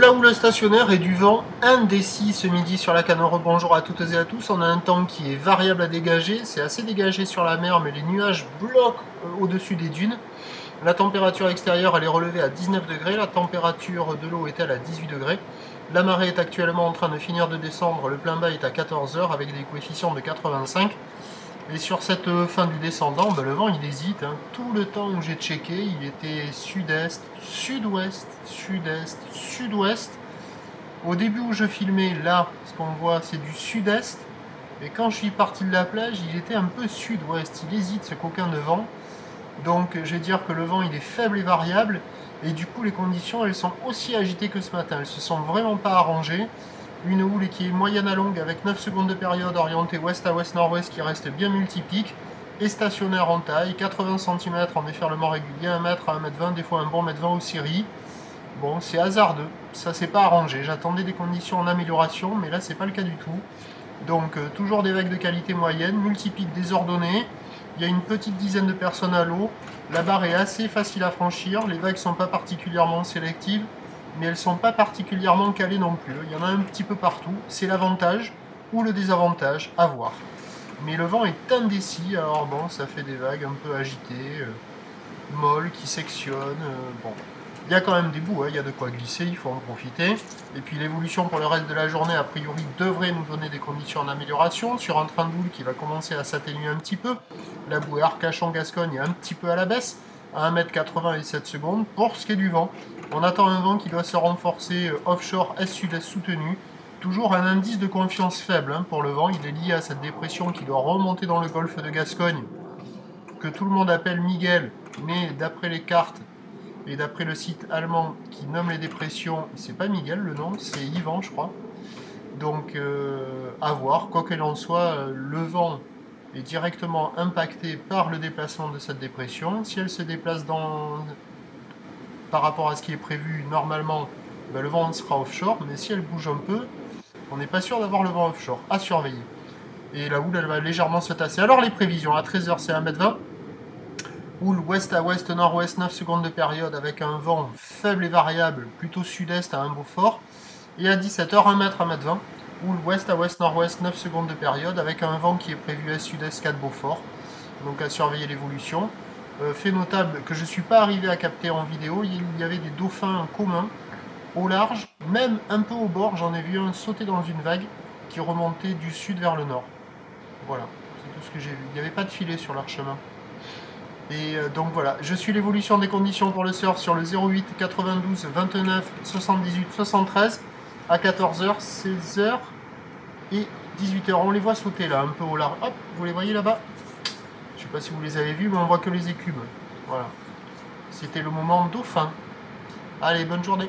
la houle stationnaire et du vent indécis ce midi sur la Canore. Bonjour à toutes et à tous. On a un temps qui est variable à dégager. C'est assez dégagé sur la mer, mais les nuages bloquent au-dessus des dunes. La température extérieure elle est relevée à 19 degrés. La température de l'eau est-elle à 18 degrés. La marée est actuellement en train de finir de descendre. Le plein bas est à 14 heures avec des coefficients de 85. Et sur cette fin du descendant, le vent il hésite. Tout le temps où j'ai checké, il était sud-est, sud-ouest, sud-est, sud-ouest. Au début où je filmais, là, ce qu'on voit, c'est du sud-est. Et quand je suis parti de la plage, il était un peu sud-ouest. Il hésite, ce coquin de vent. Donc je vais dire que le vent il est faible et variable. Et du coup, les conditions, elles sont aussi agitées que ce matin. Elles se sont vraiment pas arrangées. Une houle qui est moyenne à longue avec 9 secondes de période orientée ouest à ouest-nord-ouest qui reste bien multipique et stationnaire en taille, 80 cm en déferlement régulier, 1 mètre à 1 mètre 20, des fois un bon mètre 20 au Syrie. Bon, c'est hasardeux, ça s'est pas arrangé. J'attendais des conditions en amélioration, mais là c'est pas le cas du tout. Donc toujours des vagues de qualité moyenne, multipique désordonnées. Il y a une petite dizaine de personnes à l'eau. La barre est assez facile à franchir, les vagues sont pas particulièrement sélectives, mais elles ne sont pas particulièrement calées non plus. Il y en a un petit peu partout. C'est l'avantage ou le désavantage, à voir. Mais le vent est indécis, alors bon, ça fait des vagues un peu agitées, molles, qui sectionnent. Bon, il y a quand même des bouts, il y a de quoi glisser, il faut en profiter. Et puis l'évolution pour le reste de la journée, a priori, devrait nous donner des conditions en amélioration, sur un train de boule qui va commencer à s'atténuer un petit peu. La bouée Arcachon-Gascogne est un petit peu à la baisse, à 1,80 m et 7 secondes. Pour ce qui est du vent, on attend un vent qui doit se renforcer offshore est-sud-est soutenu. Toujours un indice de confiance faible pour le vent. Il est lié à cette dépression qui doit remonter dans le golfe de Gascogne, que tout le monde appelle Miguel, mais d'après les cartes et d'après le site allemand qui nomme les dépressions, c'est pas Miguel le nom, c'est Yvan je crois. Donc à voir, quoi qu'il en soit, le vent est directement impacté par le déplacement de cette dépression. Si elle se déplace par rapport à ce qui est prévu normalement, le vent sera offshore, mais si elle bouge un peu, on n'est pas sûr d'avoir le vent offshore, à surveiller. Et la houle elle va légèrement se tasser. Alors les prévisions, à 13 h c'est 1,20 m, houle ouest à ouest, nord-ouest, 9 secondes de période avec un vent faible et variable, plutôt sud-est à un Beaufort. Et à 17 h 1 m, 1,20 m, houle ouest à ouest, nord-ouest, 9 secondes de période avec un vent qui est prévu à sud-est 4 Beaufort. Donc à surveiller l'évolution. Fait notable que je ne suis pas arrivé à capter en vidéo, il y avait des dauphins communs au large, même un peu au bord, j'en ai vu un sauter dans une vague qui remontait du sud vers le nord. Voilà, c'est tout ce que j'ai vu. Il n'y avait pas de filet sur leur chemin. Et donc voilà, je suis l'évolution des conditions pour le surf sur le 08 92 29 78 73 à 14h, 16h et 18h. On les voit sauter là, un peu au large. Hop, vous les voyez là-bas? Je ne sais pas si vous les avez vus, mais on voit que les écumes. Voilà. C'était le moment dauphin. Allez, bonne journée.